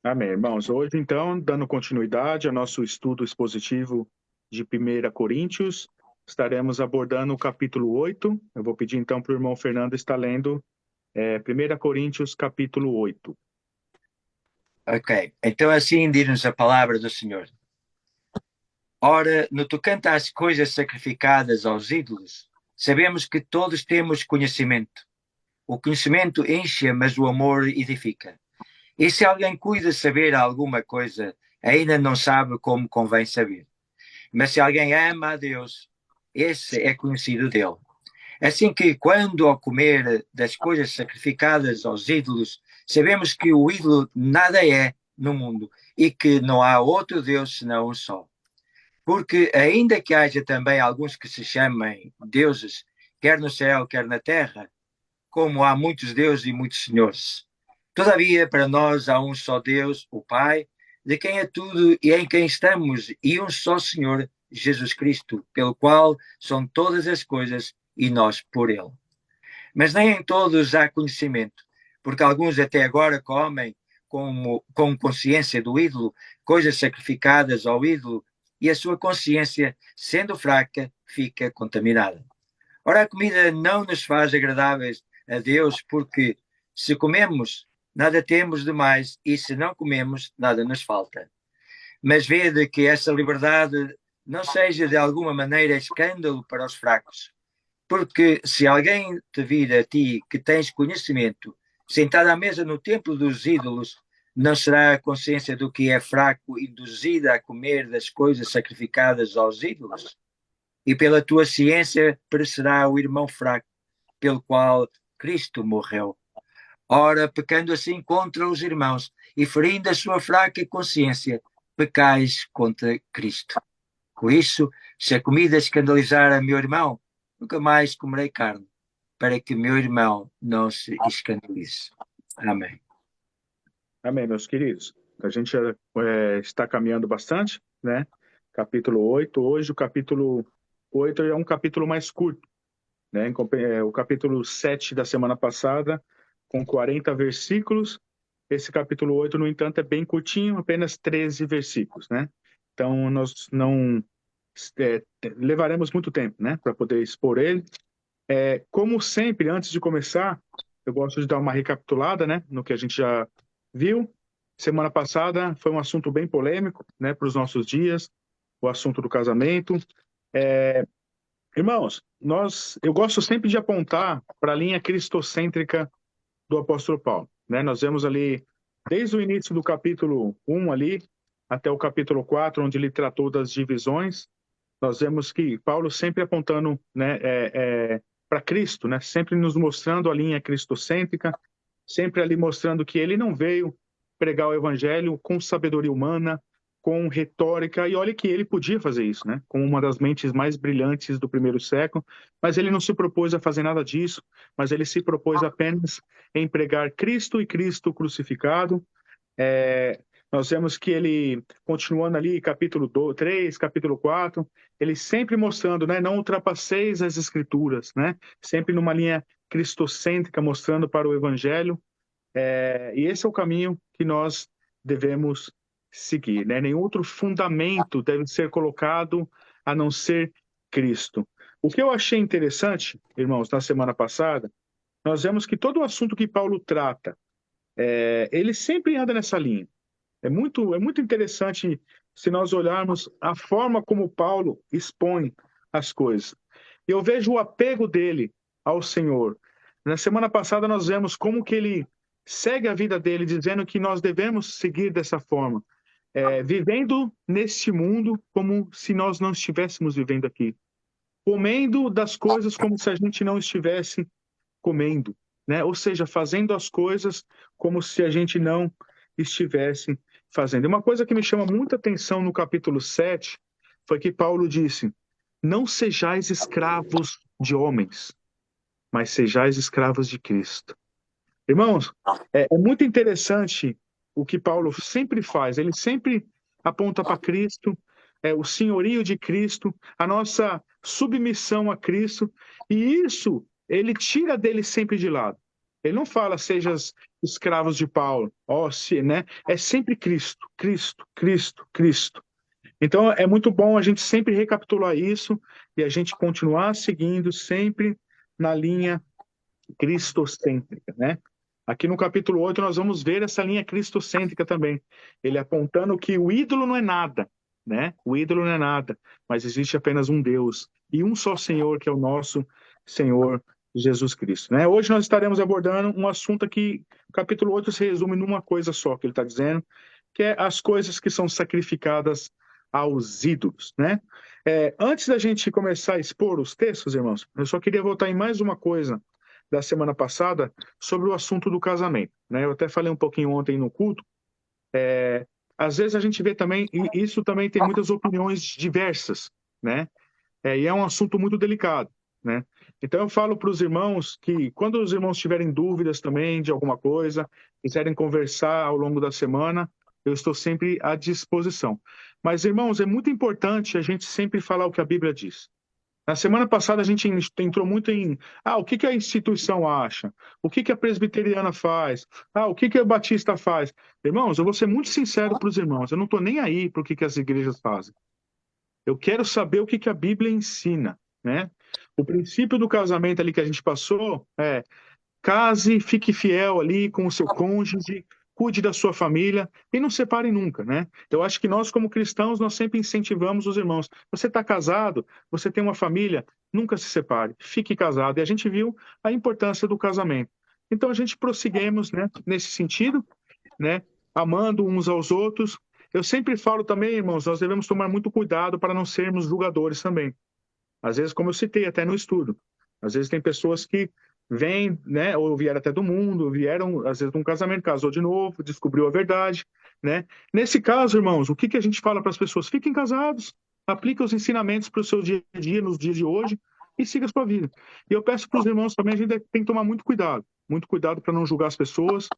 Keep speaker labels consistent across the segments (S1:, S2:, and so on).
S1: Amém, irmãos. Hoje, então, dando continuidade ao nosso estudo expositivo de 1 Coríntios, estaremos abordando o capítulo 8. Eu vou pedir, então, para o irmão Fernando estar lendo 1 Coríntios, capítulo 8.
S2: Ok, então assim diz-nos a palavra do Senhor. Ora, no tocante às coisas sacrificadas aos ídolos, sabemos que todos temos conhecimento. O conhecimento enche, mas o amor edifica. E se alguém cuida saber alguma coisa, ainda não sabe como convém saber. Mas se alguém ama a Deus, esse é conhecido dele. Assim que, quando ao comer das coisas sacrificadas aos ídolos, sabemos que o ídolo nada é no mundo e que não há outro Deus senão um só. Porque, ainda que haja também alguns que se chamem deuses, quer no céu, quer na terra, como há muitos deuses e muitos senhores, todavia para nós há um só Deus, o Pai, de quem é tudo e em quem estamos, e um só Senhor, Jesus Cristo, pelo qual são todas as coisas e nós por ele. Mas nem em todos há conhecimento, porque alguns até agora comem com consciência do ídolo, coisas sacrificadas ao ídolo, e a sua consciência, sendo fraca, fica contaminada. Ora, a comida não nos faz agradáveis a Deus, porque se comemos, nada temos de mais, e se não comemos, nada nos falta. Mas vede que essa liberdade não seja de alguma maneira escândalo para os fracos, porque se alguém te vir a ti que tens conhecimento, sentado à mesa no templo dos ídolos, não será a consciência do que é fraco induzida a comer das coisas sacrificadas aos ídolos? E pela tua ciência perecerá o irmão fraco, pelo qual Cristo morreu. Ora, pecando assim contra os irmãos e ferindo a sua fraca consciência, pecais contra Cristo. Por isso, se a comida escandalizar a meu irmão, nunca mais comerei carne, para que meu irmão não se escandalize. Amém.
S1: Amém, meus queridos. A gente já está caminhando bastante, né? Capítulo 8. Hoje, o capítulo 8 é um capítulo mais curto, né? O capítulo 7 da semana passada, com 40 versículos. Esse capítulo 8, no entanto, é bem curtinho, apenas 13 versículos, né? Então, nós não levaremos muito tempo, né, para poder expor ele. Como sempre, antes de começar, eu gosto de dar uma recapitulada, né, no que a gente já viu. Semana passada foi um assunto bem polêmico, né, para os nossos dias, o assunto do casamento. Irmãos, eu gosto sempre de apontar para a linha cristocêntrica do apóstolo Paulo, né? Nós vemos ali, desde o início do capítulo 1 ali, até o capítulo 4, onde ele tratou das divisões, nós vemos que Paulo sempre apontando, né, para Cristo, né? Sempre nos mostrando a linha cristocêntrica, sempre ali mostrando que ele não veio pregar o evangelho com sabedoria humana, com retórica, e olha que ele podia fazer isso, né? Com uma das mentes mais brilhantes do primeiro século, mas ele não se propôs a fazer nada disso, mas ele se propôs apenas em pregar Cristo e Cristo crucificado. É, Nós vemos que ele, continuando ali, capítulo 3, capítulo 4, ele sempre mostrando, né, não ultrapasseis as escrituras, né, sempre numa linha cristocêntrica, mostrando para o evangelho, e esse é o caminho que nós devemos seguir, né, nenhum outro fundamento deve ser colocado a não ser Cristo. O que eu achei interessante, irmãos, na semana passada, nós vemos que todo o assunto que Paulo trata, ele sempre anda nessa linha. É muito interessante se nós olharmos a forma como Paulo expõe as coisas. Eu vejo o apego dele ao Senhor. Na semana passada nós vemos como que ele segue a vida dele, dizendo que nós devemos seguir dessa forma, vivendo neste mundo como se nós não estivéssemos vivendo aqui, comendo das coisas como se a gente não estivesse comendo, né? Ou seja, fazendo as coisas como se a gente não estivesse fazendo. E uma coisa que me chama muita atenção no capítulo 7 foi que Paulo disse: não sejais escravos de homens, mas sejais escravos de Cristo. Irmãos, é muito interessante o que Paulo sempre faz. Ele sempre aponta para Cristo, o senhorio de Cristo, a nossa submissão a Cristo, e isso ele tira dele sempre de lado. Ele não fala sejas escravos de Paulo. Ó, se, né? É sempre Cristo, Cristo, Cristo, Cristo. Então, é muito bom a gente sempre recapitular isso e a gente continuar seguindo sempre na linha cristocêntrica, né? Aqui no capítulo 8 nós vamos ver essa linha cristocêntrica também. Ele apontando que o ídolo não é nada, né? O ídolo não é nada, mas existe apenas um Deus e um só Senhor, que é o nosso Senhor Jesus Cristo, né? Hoje nós estaremos abordando um assunto que o capítulo 8 se resume numa coisa só que ele está dizendo, que é as coisas que são sacrificadas aos ídolos, né? Antes da gente começar a expor os textos, irmãos, eu só queria voltar em mais uma coisa da semana passada sobre o assunto do casamento, né? Eu até falei um pouquinho ontem no culto. Às vezes a gente vê também, e isso também tem muitas opiniões diversas, né? E é um assunto muito delicado, né? Então eu falo para os irmãos que quando os irmãos tiverem dúvidas também de alguma coisa, quiserem conversar ao longo da semana, eu estou sempre à disposição. Mas, irmãos, é muito importante a gente sempre falar o que a Bíblia diz. Na semana passada a gente entrou muito em o que que a instituição acha, o que que a presbiteriana faz, o que que a batista faz. Irmãos, eu vou ser muito sincero para os irmãos, eu não estou nem aí para o que que as igrejas fazem. Eu quero saber o que que a Bíblia ensina, né? O princípio do casamento ali que a gente passou é case, fique fiel ali com o seu cônjuge, cuide da sua família e não separe nunca, né? Eu acho que nós, como cristãos, nós sempre incentivamos os irmãos. Você está casado, você tem uma família, nunca se separe, fique casado. E a gente viu a importância do casamento. Então a gente prosseguimos, né, nesse sentido, né, amando uns aos outros. Eu sempre falo também, irmãos, nós devemos tomar muito cuidado para não sermos julgadores também. Às vezes, como eu citei até no estudo, às vezes tem pessoas que vêm, né, ou vieram até do mundo, vieram, às vezes, de um casamento, casou de novo, descobriu a verdade, né? Nesse caso, irmãos, o que que a gente fala para as pessoas? Fiquem casados, apliquem os ensinamentos para o seu dia a dia, nos dias de hoje, e siga a sua vida. E eu peço para os irmãos também, a gente tem que tomar muito cuidado para não julgar as pessoas,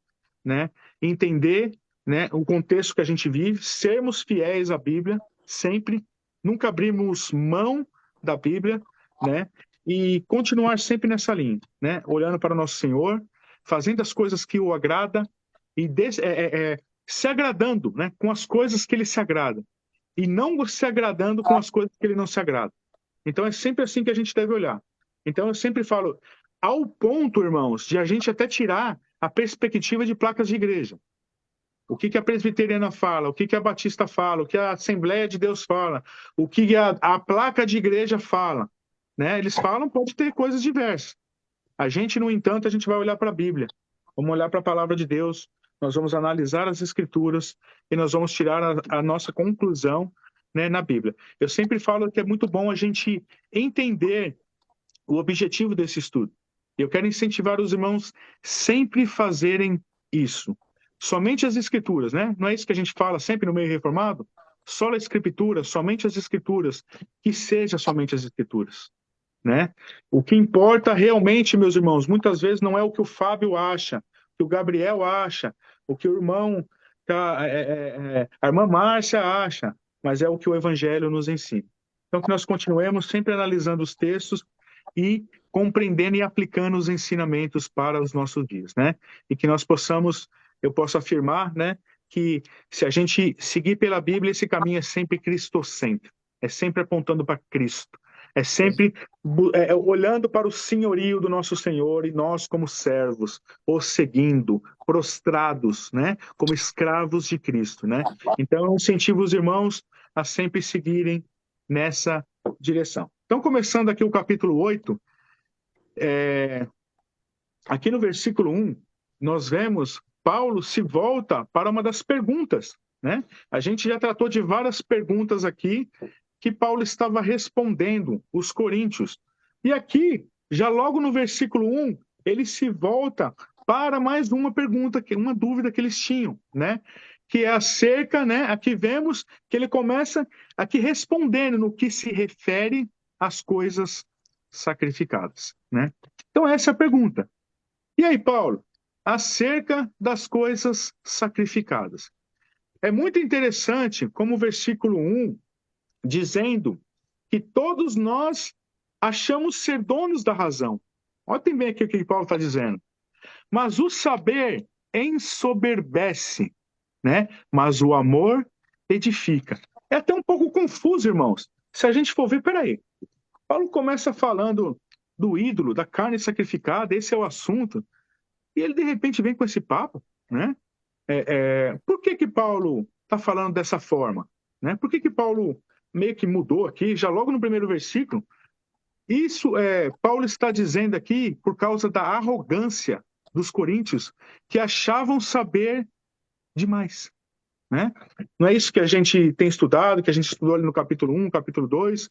S1: né? Entender, né, o contexto que a gente vive, sermos fiéis à Bíblia, sempre, nunca abrimos mão da Bíblia, né? E continuar sempre nessa linha, né? Olhando para o nosso Senhor, fazendo as coisas que o agrada e se agradando, né? Com as coisas que ele se agrada e não se agradando com as coisas que ele não se agrada. Então é sempre assim que a gente deve olhar. Então eu sempre falo, ao ponto, irmãos, de a gente até tirar a perspectiva de placas de igreja. O que que a presbiteriana fala, o que que a batista fala, o que a Assembleia de Deus fala, o que a placa de igreja fala, né? Eles falam, pode ter coisas diversas. A gente, no entanto, a gente vai olhar para a Bíblia, vamos olhar para a palavra de Deus, nós vamos analisar as Escrituras e nós vamos tirar a nossa conclusão, né, na Bíblia. Eu sempre falo que é muito bom a gente entender o objetivo desse estudo. Eu quero incentivar os irmãos sempre fazerem isso. Somente as escrituras, né? Não é isso que a gente fala sempre no meio reformado? Só a escritura, somente as escrituras, que seja somente as escrituras, né? O que importa realmente, meus irmãos, muitas vezes não é o que o Fábio acha, o que o Gabriel acha, o que o irmão, a irmã Márcia acha, mas é o que o Evangelho nos ensina. Então, que nós continuemos sempre analisando os textos e compreendendo e aplicando os ensinamentos para os nossos dias, né? E que nós possamos, eu posso afirmar, né, que se a gente seguir pela Bíblia, esse caminho é sempre cristocêntrico, é sempre apontando para Cristo, é sempre olhando para o senhorio do nosso Senhor e nós como servos, o seguindo, prostrados, né, como escravos de Cristo, né? Então eu incentivo os irmãos a sempre seguirem nessa direção. Então, começando aqui o capítulo 8, aqui no versículo 1, nós vemos Paulo se volta para uma das perguntas, né? A gente já tratou de várias perguntas aqui que Paulo estava respondendo os coríntios. E aqui, já logo no versículo 1, ele se volta para mais uma pergunta, uma dúvida que eles tinham, né? Que é acerca, né? Aqui vemos que ele começa aqui respondendo no que se refere às coisas sacrificadas, né? Então essa é a pergunta. E aí, Paulo, acerca das coisas sacrificadas. É muito interessante como o versículo 1 dizendo que todos nós achamos ser donos da razão. Olha bem aqui o que Paulo está dizendo. Mas o saber ensoberbece, né? Mas o amor edifica. É até um pouco confuso, irmãos. Se a gente for ver, peraí, Paulo começa falando do ídolo, da carne sacrificada, esse é o assunto, e ele de repente vem com esse papo, né? Por que que Paulo está falando dessa forma, né? Por que que Paulo meio que mudou aqui, já logo no primeiro versículo? Paulo está dizendo aqui por causa da arrogância dos coríntios, que achavam saber demais, né? Não é isso que a gente tem estudado, que a gente estudou ali no capítulo 1, capítulo 2,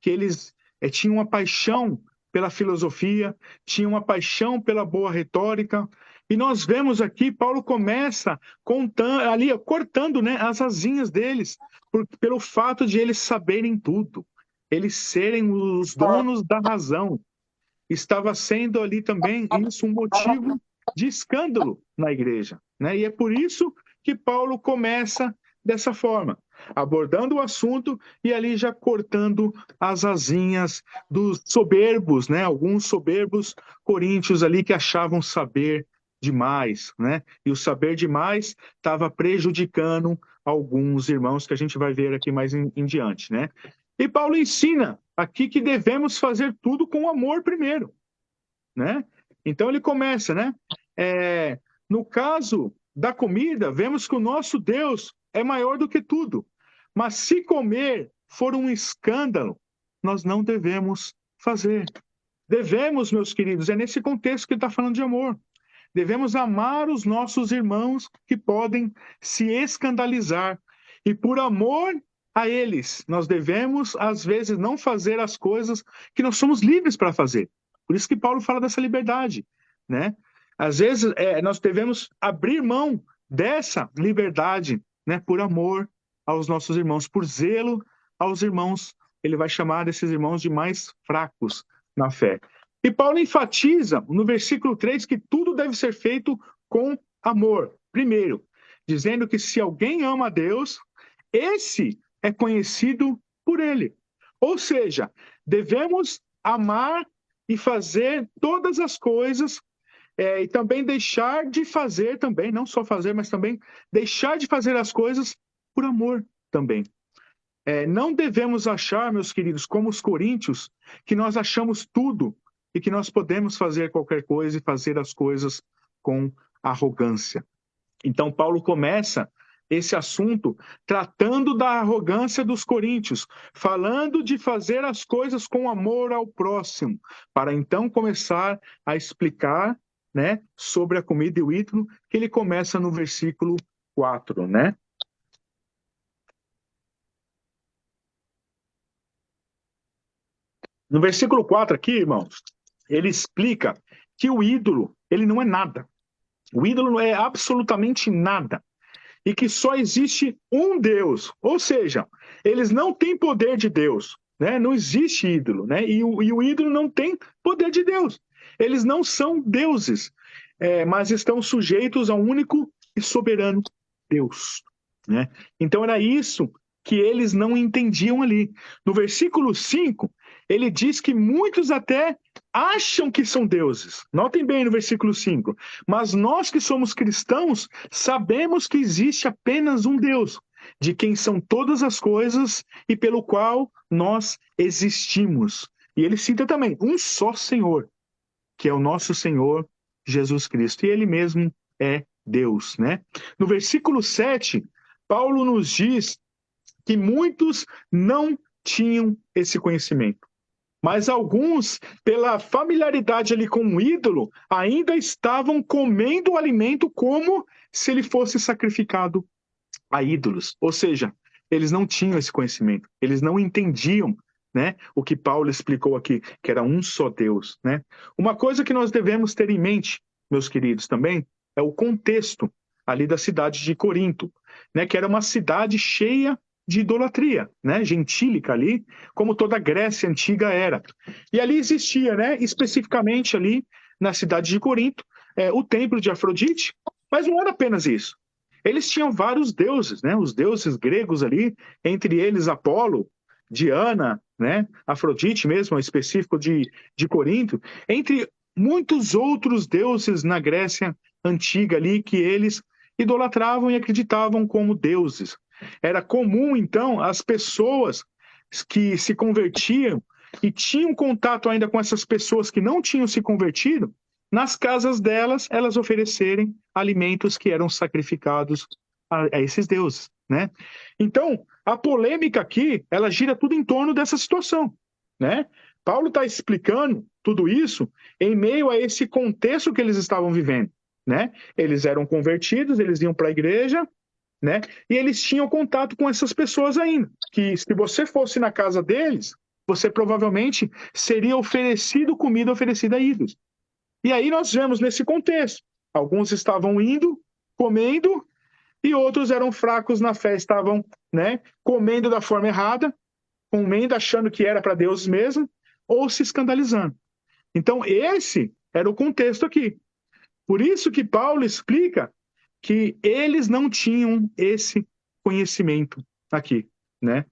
S1: que eles tinham uma paixão pela filosofia, tinham uma paixão pela boa retórica, e nós vemos aqui, Paulo começa contando, ali, cortando, né, as asinhas deles, pelo fato de eles saberem tudo, eles serem os donos da razão. Estava sendo ali também isso um motivo de escândalo na igreja, né? E é por isso que Paulo começa dessa forma, abordando o assunto e ali já cortando as asinhas dos soberbos, né? Alguns soberbos coríntios ali que achavam saber demais, né? E o saber demais estava prejudicando alguns irmãos que a gente vai ver aqui mais em diante, né? E Paulo ensina aqui que devemos fazer tudo com amor primeiro, né? Então ele começa, né? No caso da comida, vemos que o nosso Deus é maior do que tudo. Mas se comer for um escândalo, nós não devemos fazer. Devemos, meus queridos, é nesse contexto que ele está falando de amor. Devemos amar os nossos irmãos que podem se escandalizar. E por amor a eles, nós devemos, às vezes, não fazer as coisas que nós somos livres para fazer. Por isso que Paulo fala dessa liberdade, né? Às vezes, nós devemos abrir mão dessa liberdade, né? Por amor aos nossos irmãos, por zelo aos irmãos. Ele vai chamar esses irmãos de mais fracos na fé. E Paulo enfatiza no versículo 3 que tudo deve ser feito com amor. Primeiro, dizendo que se alguém ama a Deus, esse é conhecido por ele. Ou seja, devemos amar e fazer todas as coisas e também deixar de fazer também, não só fazer, mas também deixar de fazer as coisas por amor também. Não devemos achar, meus queridos, como os coríntios, que nós achamos tudo e que nós podemos fazer qualquer coisa e fazer as coisas com arrogância. Então, Paulo começa esse assunto tratando da arrogância dos coríntios, falando de fazer as coisas com amor ao próximo, para então começar a explicar, né, sobre a comida e o ídolo, que ele começa no versículo 4, né? No versículo 4 aqui, irmãos, ele explica que o ídolo, ele não é nada. O ídolo não é absolutamente nada. E que só existe um Deus. Ou seja, eles não têm poder de Deus, né? Não existe ídolo, né? E o ídolo não tem poder de Deus. Eles não são deuses, mas estão sujeitos ao único e soberano Deus, né? Então era isso que eles não entendiam ali. No versículo 5, ele diz que muitos até acham que são deuses. Notem bem no versículo 5. Mas nós que somos cristãos sabemos que existe apenas um Deus, de quem são todas as coisas e pelo qual nós existimos. E ele cita também um só Senhor, que é o nosso Senhor Jesus Cristo. E ele mesmo é Deus, né? No versículo 7, Paulo nos diz que muitos não tinham esse conhecimento. Mas alguns, pela familiaridade ali com o ídolo, ainda estavam comendo o alimento como se ele fosse sacrificado a ídolos. Ou seja, eles não tinham esse conhecimento, eles não entendiam, né, o que Paulo explicou aqui, que era um só Deus, né? Uma coisa que nós devemos ter em mente, meus queridos, também, é o contexto ali da cidade de Corinto, né, que era uma cidade cheia de idolatria, né, gentílica ali, como toda a Grécia antiga era. E ali existia, né, especificamente ali na cidade de Corinto, o templo de Afrodite, mas não era apenas isso. Eles tinham vários deuses, né, os deuses gregos ali, entre eles Apolo, Diana, né, Afrodite mesmo, específico de Corinto, entre muitos outros deuses na Grécia antiga ali que eles idolatravam e acreditavam como deuses. Era comum, então, as pessoas que se convertiam e tinham contato ainda com essas pessoas que não tinham se convertido, nas casas delas, elas oferecerem alimentos que eram sacrificados a esses deuses, né? Então, a polêmica aqui, ela gira tudo em torno dessa situação, né? Paulo está explicando tudo isso em meio a esse contexto que eles estavam vivendo, né? Eles eram convertidos, eles iam para a igreja, né? E eles tinham contato com essas pessoas ainda, que se você fosse na casa deles, você provavelmente seria oferecido comida oferecida a ídolos. E aí nós vemos nesse contexto, alguns estavam indo, comendo, e outros eram fracos na fé, estavam, né, comendo da forma errada, comendo achando que era para Deus mesmo, ou se escandalizando. Então esse era o contexto aqui. Por isso que Paulo explica que eles não tinham esse conhecimento aqui, né?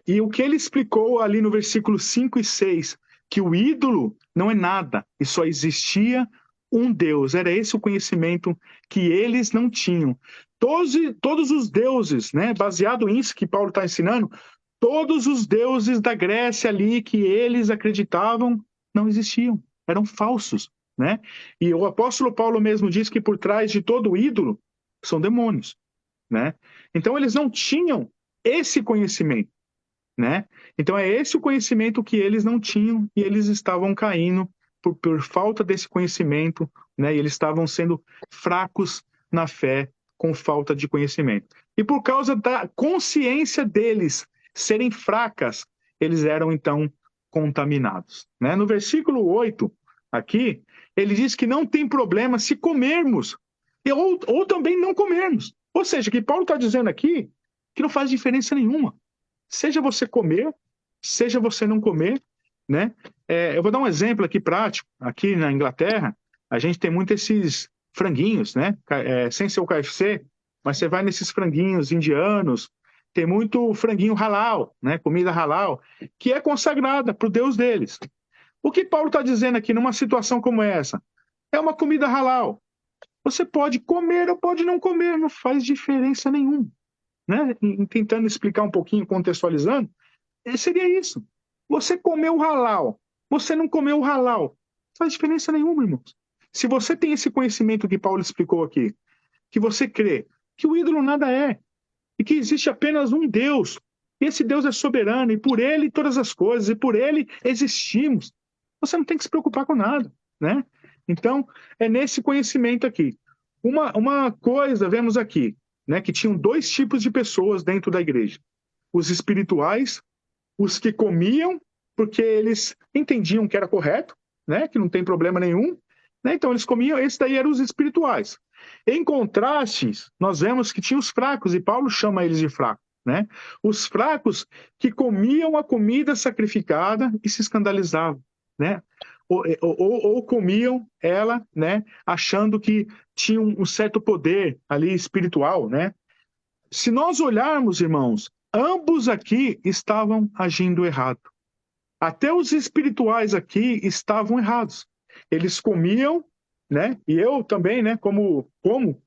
S1: E o que ele explicou ali no versículo 5 e 6, que o ídolo não é nada, e só existia um Deus. Era esse o conhecimento que eles não tinham. Todos os deuses, né, baseado nisso que Paulo está ensinando, todos os deuses da Grécia ali que eles acreditavam não existiam, eram falsos, né? E o apóstolo Paulo mesmo diz que por trás de todo ídolo são demônios, né? Então eles não tinham esse conhecimento, né? Então é esse o conhecimento que eles não tinham e eles estavam caindo por falta desse conhecimento, né? E eles estavam sendo fracos na fé com falta de conhecimento. E por causa da consciência deles serem fracas, eles eram então contaminados, né? No versículo 8, aqui, ele diz que não tem problema se comermos, ou também não comermos. Ou seja, que Paulo está dizendo aqui que não faz diferença nenhuma. Seja você comer, seja você não comer, né? Eu vou dar um exemplo aqui prático. Aqui na Inglaterra, a gente tem muito esses franguinhos, né? Sem ser o KFC, mas você vai nesses franguinhos indianos, tem muito franguinho halal, né? Comida halal, que é consagrada para o Deus deles. O que Paulo está dizendo aqui numa situação como essa? É uma comida halal. Você pode comer ou pode não comer, não faz diferença nenhuma, né? Tentando explicar um pouquinho, contextualizando, seria isso. Você comeu halal, você não comeu halal, não faz diferença nenhuma, irmãos. Se você tem esse conhecimento que Paulo explicou aqui, que você crê que o ídolo nada é, e que existe apenas um Deus, e esse Deus é soberano, e por ele todas as coisas, e por ele existimos, você não tem que se preocupar com nada, né? Então, é nesse conhecimento aqui. Uma coisa, vemos aqui, né, que tinham dois tipos de pessoas dentro da igreja. Os espirituais, os que comiam, porque eles entendiam que era correto, né, que não tem problema nenhum, né, então eles comiam, esses daí eram os espirituais. Em contraste, nós vemos que tinha os fracos, e Paulo chama eles de fracos, né? Os fracos que comiam a comida sacrificada e se escandalizavam, né? Ou comiam ela, né, achando que tinham um certo poder ali espiritual, né? Se nós olharmos, irmãos, ambos aqui estavam agindo errado. Até os espirituais aqui estavam errados. Eles comiam, né? E eu também, né? Como,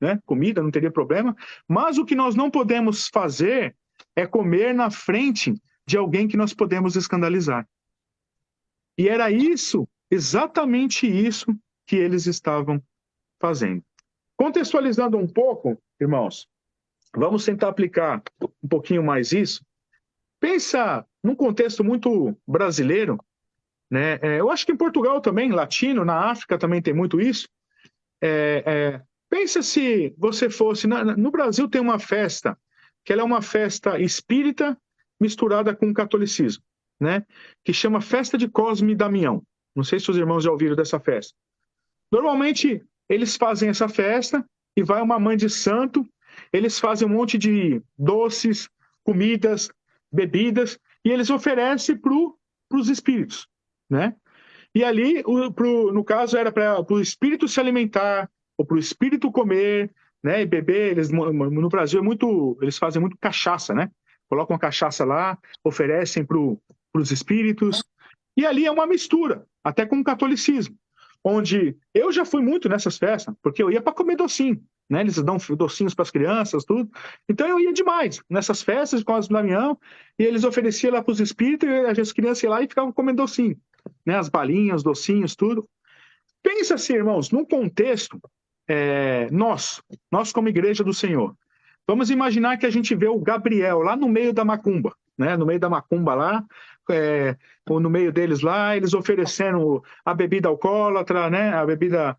S1: né? Comida, não teria problema. Mas o que nós não podemos fazer é comer na frente de alguém que nós podemos escandalizar. E era isso, exatamente isso, que eles estavam fazendo. Contextualizando um pouco, irmãos, vamos tentar aplicar um pouquinho mais isso. Pensa num contexto muito brasileiro, né? Eu acho que em Portugal também, latino, na África também tem muito isso. Pensa se você fosse... No Brasil tem uma festa, que ela é uma festa espírita misturada com catolicismo, né? Que chama Festa de Cosme e Damião. Não sei se os irmãos já ouviram dessa festa. Normalmente, eles fazem essa festa e vai uma mãe de santo, eles fazem um monte de doces, comidas, bebidas, e eles oferecem para os espíritos, né? E ali, no caso, era para o espírito se alimentar, ou para o espírito comer, né, e beber. No Brasil, eles fazem muito cachaça, né? Colocam a cachaça lá, oferecem para os espíritos, e ali é uma mistura, até com o catolicismo. onde eu já fui muito nessas festas, porque eu ia para comer docinho, né? Eles dão docinhos para as crianças, tudo. Então eu ia demais nessas festas com as Damião, e eles ofereciam lá para os espíritos, e as crianças iam lá e ficavam comendo docinho, né? As balinhas, os docinhos, tudo. Pensa assim, irmãos, num contexto, nós como igreja do Senhor, vamos imaginar que a gente vê o Gabriel lá no meio da macumba, né? No meio da macumba lá, ou no meio deles lá, eles oferecendo a bebida alcoólatra, né? A bebida,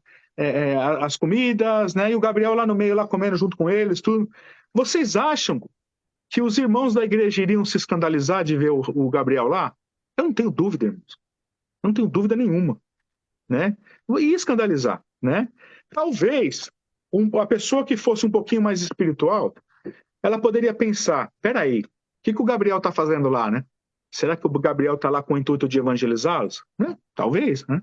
S1: as comidas, né? E o Gabriel lá no meio, lá comendo junto com eles, tudo. Vocês acham que os irmãos da igreja iriam se escandalizar de ver o Gabriel lá? Eu não tenho dúvida, irmãos. Não tenho dúvida nenhuma, né? E escandalizar, né? Talvez a pessoa que fosse um pouquinho mais espiritual, ela poderia pensar, peraí, o que o Gabriel está fazendo lá, né? Será que o Gabriel está lá com o intuito de evangelizá-los? Né? Talvez, né?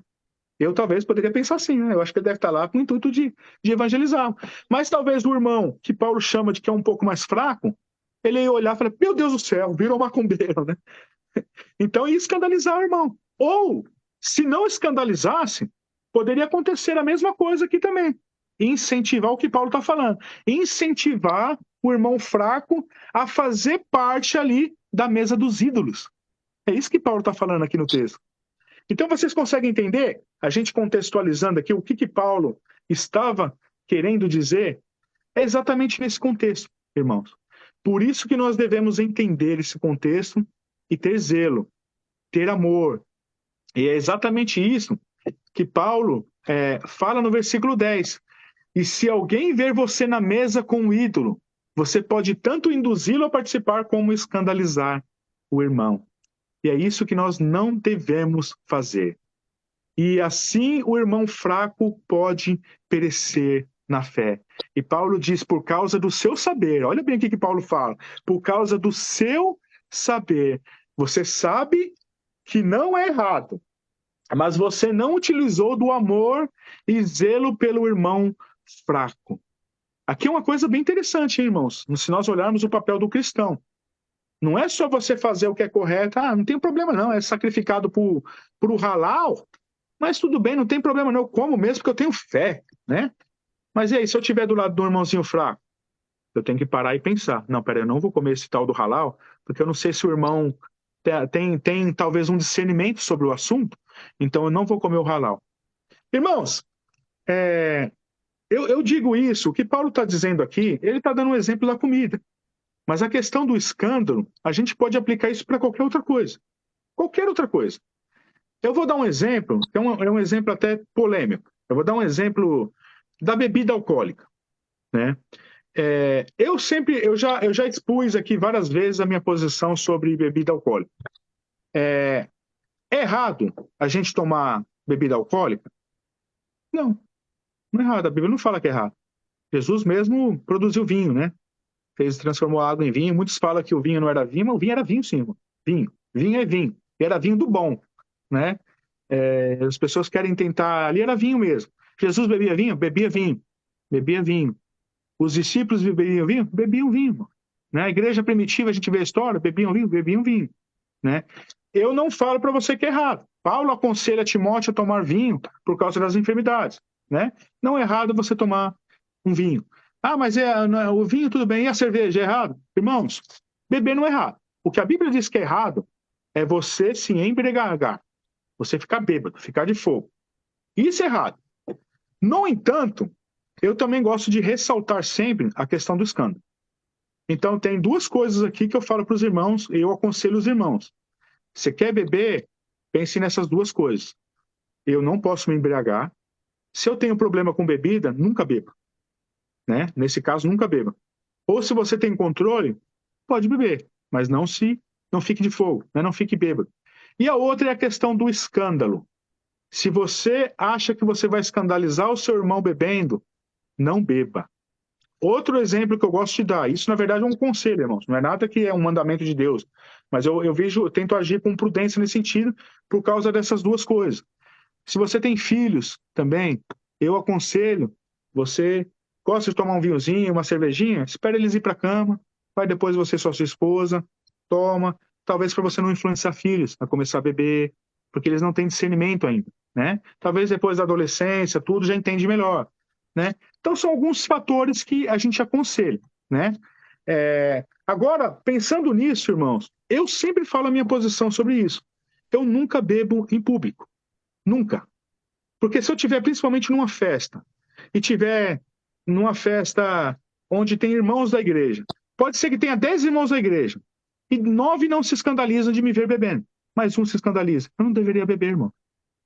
S1: Eu talvez poderia pensar assim, né? Eu acho que ele deve estar lá com o intuito de evangelizar. Mas talvez o irmão, que Paulo chama de que é um pouco mais fraco, ele ia olhar e falar, meu Deus do céu, virou macumbeiro, né? Então ia escandalizar o irmão. Ou, se não escandalizasse, poderia acontecer a mesma coisa aqui também. Incentivar o que Paulo está falando. Incentivar o irmão fraco a fazer parte ali da mesa dos ídolos. É isso que Paulo está falando aqui no texto. Então vocês conseguem entender, a gente contextualizando aqui, o que Paulo estava querendo dizer, é exatamente nesse contexto, irmãos. Por isso que nós devemos entender esse contexto e ter zelo, ter amor. E é exatamente isso que Paulo fala no versículo 10. E se alguém ver você na mesa com um ídolo, você pode tanto induzi-lo a participar como escandalizar o irmão. E é isso que nós não devemos fazer. E assim o irmão fraco pode perecer na fé. E Paulo diz, por causa do seu saber, olha bem o que Paulo fala, por causa do seu saber. Você sabe que não é errado, mas você não utilizou do amor e zelo pelo irmão fraco. Aqui é uma coisa bem interessante, hein, irmãos? Se nós olharmos o papel do cristão. Não é só você fazer o que é correto, não tem problema não, é sacrificado por o halal, mas tudo bem, não tem problema não, eu como mesmo porque eu tenho fé, né? Mas e aí, se eu estiver do lado do irmãozinho fraco, eu tenho que parar e pensar, não, peraí, eu não vou comer esse tal do halal, porque eu não sei se o irmão tem talvez um discernimento sobre o assunto, então eu não vou comer o halal. Irmãos, eu digo isso, o que Paulo está dizendo aqui, ele está dando um exemplo da comida. Mas a questão do escândalo, a gente pode aplicar isso para qualquer outra coisa. Qualquer outra coisa. Eu vou dar um exemplo, que é um exemplo até polêmico. Eu vou dar um exemplo da bebida alcoólica, né? Eu já expus aqui várias vezes a minha posição sobre bebida alcoólica. É errado a gente tomar bebida alcoólica? Não, não é errado. A Bíblia não fala que é errado. Jesus mesmo produziu vinho, né? Transformou a água em vinho. Muitos falam que o vinho não era vinho, mas o vinho era vinho sim, irmão. Vinho. Vinho é vinho. E era vinho do bom, né? As pessoas querem tentar... Ali era vinho mesmo. Jesus bebia vinho? Bebia vinho. Bebia vinho. Os discípulos bebiam vinho? Bebiam vinho, irmão. Né? A igreja primitiva, a gente vê a história, bebiam vinho? Bebiam vinho. Né? Eu não falo para você que é errado. Paulo aconselha Timóteo a tomar vinho por causa das enfermidades. Né? Não é errado você tomar um vinho. Mas o vinho tudo bem, e a cerveja é errado? Irmãos, beber não é errado. O que a Bíblia diz que é errado é você se embriagar, você ficar bêbado, ficar de fogo. Isso é errado. No entanto, eu também gosto de ressaltar sempre a questão do escândalo. Então, tem duas coisas aqui que eu falo para os irmãos e eu aconselho os irmãos. Você quer beber? Pense nessas duas coisas. Eu não posso me embriagar. Se eu tenho problema com bebida, nunca beba. Né? Nesse caso, nunca beba. Ou se você tem controle, pode beber, mas não fique de fogo, né? Não fique bêbado. E a outra é a questão do escândalo. Se você acha que você vai escandalizar o seu irmão bebendo, não beba. Outro exemplo que eu gosto de dar, isso na verdade é um conselho, irmãos, não é nada que é um mandamento de Deus, mas eu tento agir com prudência nesse sentido por causa dessas duas coisas. Se você tem filhos também, eu aconselho, você gosta de tomar um vinhozinho, uma cervejinha, espera eles ir para a cama, vai depois você só sua esposa, toma, talvez para você não influenciar filhos a começar a beber, porque eles não têm discernimento ainda, né? Talvez depois da adolescência, tudo já entende melhor, né? Então, são alguns fatores que a gente aconselha, né? Agora, pensando nisso, irmãos, eu sempre falo a minha posição sobre isso. Eu nunca bebo em público. Nunca. Porque se eu tiver, principalmente numa festa, e tiver numa festa onde tem irmãos da igreja, pode ser que tenha 10 irmãos da igreja, e 9 não se escandalizam de me ver bebendo, mas um se escandaliza. Eu não deveria beber, irmão.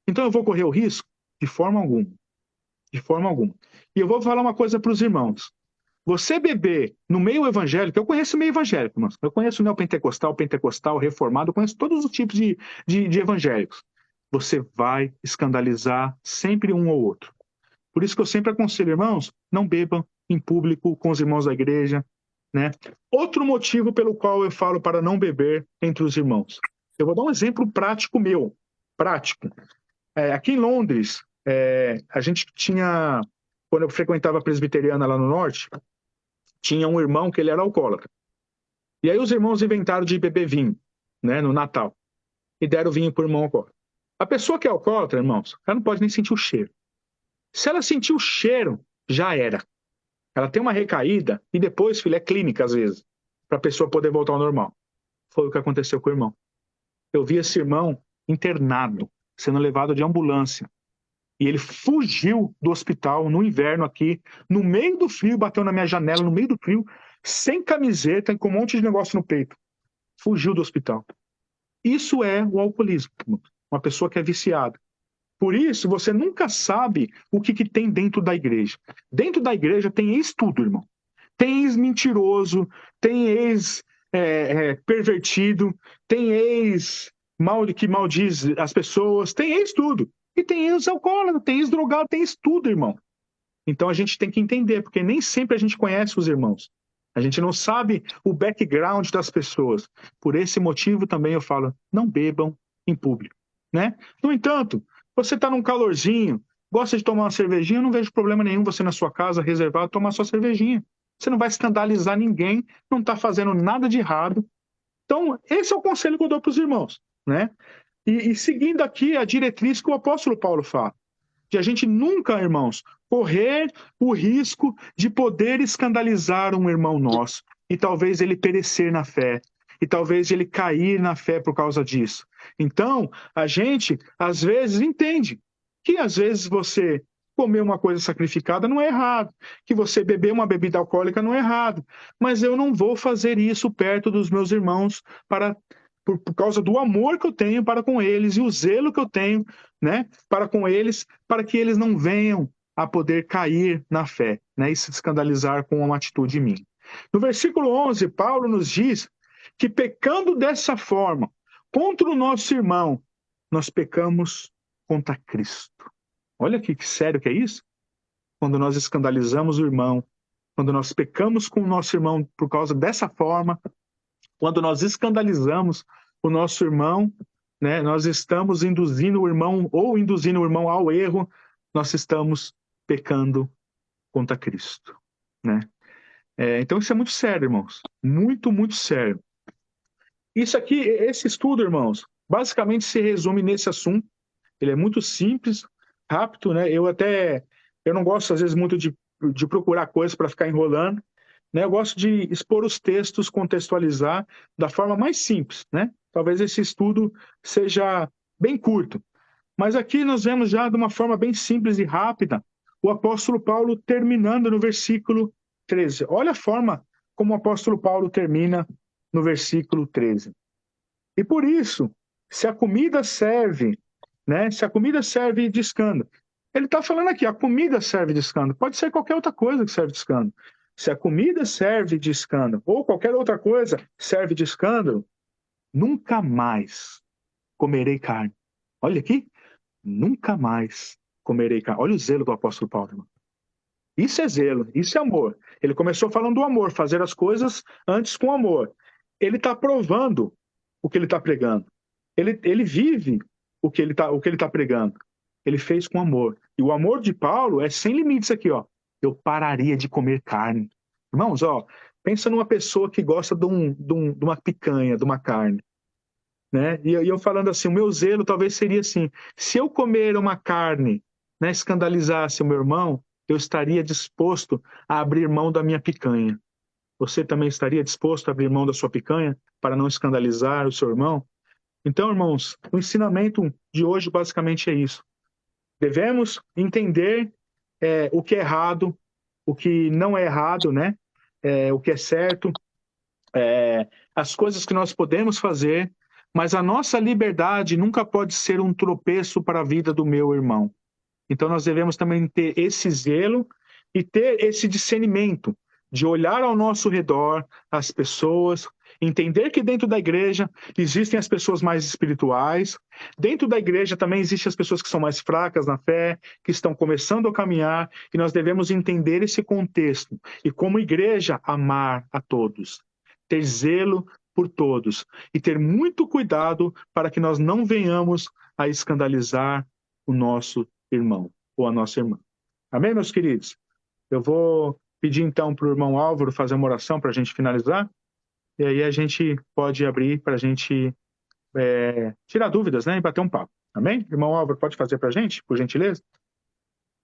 S1: Então eu vou correr o risco? De forma alguma. De forma alguma. E eu vou falar uma coisa para os irmãos. Você beber no meio evangélico, eu conheço meio evangélico, irmãos. Eu conheço neopentecostal, pentecostal, reformado, eu conheço todos os tipos de evangélicos. Você vai escandalizar sempre um ou outro. Por isso que eu sempre aconselho, irmãos, não bebam em público com os irmãos da igreja, né? Outro motivo pelo qual eu falo para não beber entre os irmãos. Eu vou dar um exemplo prático meu, prático. Aqui em Londres, a gente tinha, quando eu frequentava a presbiteriana lá no norte, tinha um irmão que ele era alcoólatra. E aí os irmãos inventaram de beber vinho, né, no Natal, e deram vinho para o irmão alcoólatra. A pessoa que é alcoólatra, irmãos, ela não pode nem sentir o cheiro. Se ela sentir o cheiro, já era. Ela tem uma recaída e depois, filho, é clínica às vezes, para a pessoa poder voltar ao normal. Foi o que aconteceu com o irmão. Eu vi esse irmão internado, sendo levado de ambulância. E ele fugiu do hospital no inverno aqui, no meio do frio, bateu na minha janela, no meio do frio, sem camiseta e com um monte de negócio no peito. Fugiu do hospital. Isso é o alcoolismo, uma pessoa que é viciada. Por isso, você nunca sabe o que tem dentro da igreja. Dentro da igreja tem ex-tudo, irmão. Tem ex-mentiroso, tem ex-pervertido, tem que maldiz as pessoas, tem ex-tudo. E tem ex-alcoólatra, tem ex-drogado, tem ex-tudo, irmão. Então a gente tem que entender, porque nem sempre a gente conhece os irmãos. A gente não sabe o background das pessoas. Por esse motivo também eu falo, não bebam em público, né? No entanto, você está num calorzinho, gosta de tomar uma cervejinha, eu não vejo problema nenhum você na sua casa reservar tomar sua cervejinha. Você não vai escandalizar ninguém, não está fazendo nada de errado. Então, esse é o conselho que eu dou para os irmãos, né? E seguindo aqui a diretriz que o apóstolo Paulo fala, de a gente nunca, irmãos, correr o risco de poder escandalizar um irmão nosso e talvez ele perecer na fé, e talvez ele cair na fé por causa disso. Então, a gente, às vezes, entende que, às vezes, você comer uma coisa sacrificada não é errado, que você beber uma bebida alcoólica não é errado, mas eu não vou fazer isso perto dos meus irmãos por causa do amor que eu tenho para com eles e o zelo que eu tenho, né, para com eles, para que eles não venham a poder cair na fé, né, e se escandalizar com uma atitude minha. No versículo 11, Paulo nos diz que pecando dessa forma contra o nosso irmão, nós pecamos contra Cristo. Olha que sério que é isso? Quando nós escandalizamos o irmão, quando nós pecamos com o nosso irmão por causa dessa forma, quando nós escandalizamos o nosso irmão, né, nós estamos induzindo o irmão ou induzindo o irmão ao erro, nós estamos pecando contra Cristo, né? Então isso é muito sério, irmãos. Muito, muito sério. Isso aqui, esse estudo, irmãos, basicamente se resume nesse assunto. Ele é muito simples, rápido, né? Eu não gosto às vezes muito de procurar coisas para ficar enrolando, né? Eu gosto de expor os textos, contextualizar da forma mais simples, né? Talvez esse estudo seja bem curto, mas aqui nós vemos já de uma forma bem simples e rápida o apóstolo Paulo terminando no versículo 13. Olha a forma como o apóstolo Paulo termina no versículo 13. E por isso, se a comida serve, né? Se a comida serve de escândalo. Ele está falando aqui, a comida serve de escândalo. Pode ser qualquer outra coisa que serve de escândalo. Se a comida serve de escândalo, ou qualquer outra coisa serve de escândalo, nunca mais comerei carne. Olha aqui, nunca mais comerei carne. Olha o zelo do apóstolo Paulo, irmão. Isso é zelo, isso é amor. Ele começou falando do amor, fazer as coisas antes com amor. Ele está provando o que ele está pregando. Ele vive o que ele tá pregando. Ele fez com amor. E o amor de Paulo é sem limites aqui, ó. Eu pararia de comer carne. Irmãos, ó, pensa numa pessoa que gosta de uma picanha, de uma carne. né? E eu falando assim, o meu zelo talvez seria assim, se eu comer uma carne, né, escandalizasse o meu irmão, eu estaria disposto a abrir mão da minha picanha. Você também estaria disposto a abrir mão da sua picanha para não escandalizar o seu irmão? Então, irmãos, o ensinamento de hoje basicamente é isso. Devemos entender o que é errado, o que não é errado, né? O que é certo, as coisas que nós podemos fazer, mas a nossa liberdade nunca pode ser um tropeço para a vida do meu irmão. Então nós devemos também ter esse zelo e ter esse discernimento de olhar ao nosso redor as pessoas, entender que dentro da igreja existem as pessoas mais espirituais, dentro da igreja também existem as pessoas que são mais fracas na fé, que estão começando a caminhar, e nós devemos entender esse contexto e como igreja amar a todos, ter zelo por todos e ter muito cuidado para que nós não venhamos a escandalizar o nosso irmão ou a nossa irmã. Amém, meus queridos? Eu vou pedir então para o irmão Álvaro fazer uma oração para a gente finalizar, e aí a gente pode abrir para a gente tirar dúvidas, né, e bater um papo. Amém? Irmão Álvaro, pode fazer para a gente, por gentileza?